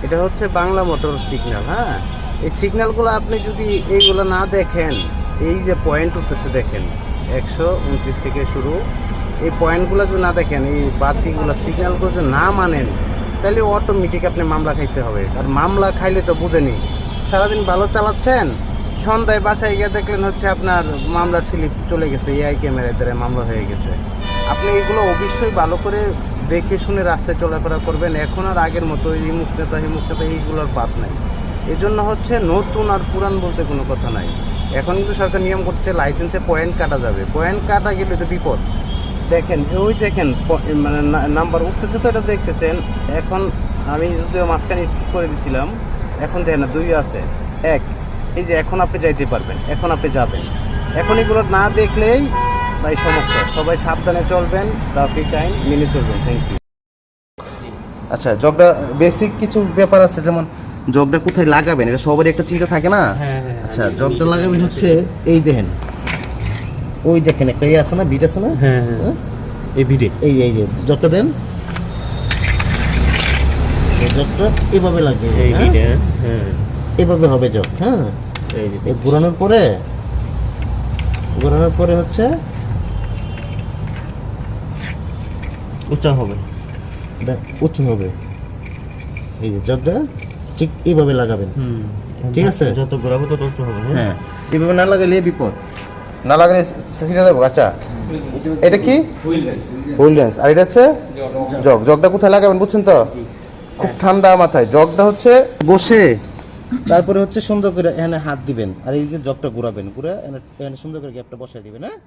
এটা হচ্ছে Bangla motor signal. হ্যাঁ, এই সিগন্যালগুলো আপনি যদি এইগুলো না দেখেন, এই যে পয়েন্ট উঠতেছে দেখেন 129 থেকে শুরু, এই পয়েন্টগুলো যদি না দেখেন, এই বাতিগুলো সিগন্যালগুলো যদি না মানেন, তাহলে অটোমেটিক আপনি মামলা খাইতে হবে। আর মামলা খাইলে তো বুঝেনি, সারাদিন ভালো চালাচ্ছেন, সন্ধ্যায় বাসায় গিয়ে দেখলেন হচ্ছে আপনার মামলার স্লিপ চলে গেছে, এআই ক্যামেরার দ্বারা মামলা হয়ে গেছে। আপনি এগুলো অবশ্যই ভালো করে দেখে শুনে রাস্তায় চলাফেরা করবেন। এখন আর আগের মতো এই মুক্ততা এইগুলোর বাদ নাই। এই জন্য হচ্ছে নতুন আর পুরান বলতে কোনো কথা নাই। এখন কিন্তু সরকার নিয়ম করছে লাইসেন্সে পয়েন্ট কাটা যাবে, পয়েন্ট কাটা গেলে তো বিপদ। দেখেন ওই দেখেন মানে নাম্বার উঠতেছে তো, এটা দেখতেছেন। এখন আমি যদিও মাঝখানে স্কিপ করে দিছিলাম, এখন দেখেন না 2 আছে 1, এই যে এখন আপনি যাইতে পারবেন, এখন আপনি যাবেন। এখন এগুলো না দেখলেই ভাই সমস্যা। সবাই সাবধানে চলবেন, ট্রাফিক আইন মেনে চলবেন। Thank you. আচ্ছা, জগটা বেসিক কিছু ব্যাপার আছে, যেমন জগটা কোথায় লাগাবেন এটা সবারই একটা চিন্তা থাকে না। আচ্ছা, জগটা লাগাবেন হচ্ছে এই দেখেন, ওই দেখেন একটা ইয়ে আছে না, বিট আছে না, এই বিটে এই এই যে জগটা দেন, এই জগটা এভাবে লাগবে, এভাবে হবে জগ। হ্যাঁ, এই ঘোরানোর পরে হচ্ছে উঁচা হবে, উঁচু হবে। এই যে জগটা ঠিক এইভাবে লাগাবেন, ঠিক আছে? যত ঘোরাবো তত উঁচু হবে। হ্যাঁ, এইভাবে না লাগালে বিপদ, না লাগালে ছিঁড়ে যাবো। আচ্ছা, এটা কি হুইল রেঞ্চ, আর এটা হচ্ছে জগ। জগটা কোথায় লাগাবেন বুঝছেন তো? খুব ঠান্ডা মাথায় জগটা হচ্ছে বসে, তারপরে হচ্ছে সুন্দর করে এখানে হাত দিবেন, আর এই যে জগটা ঘুরাবেন, ঘুরে এখানে সুন্দর করে গ্যাপটা বসাই দিবেন। হ্যাঁ।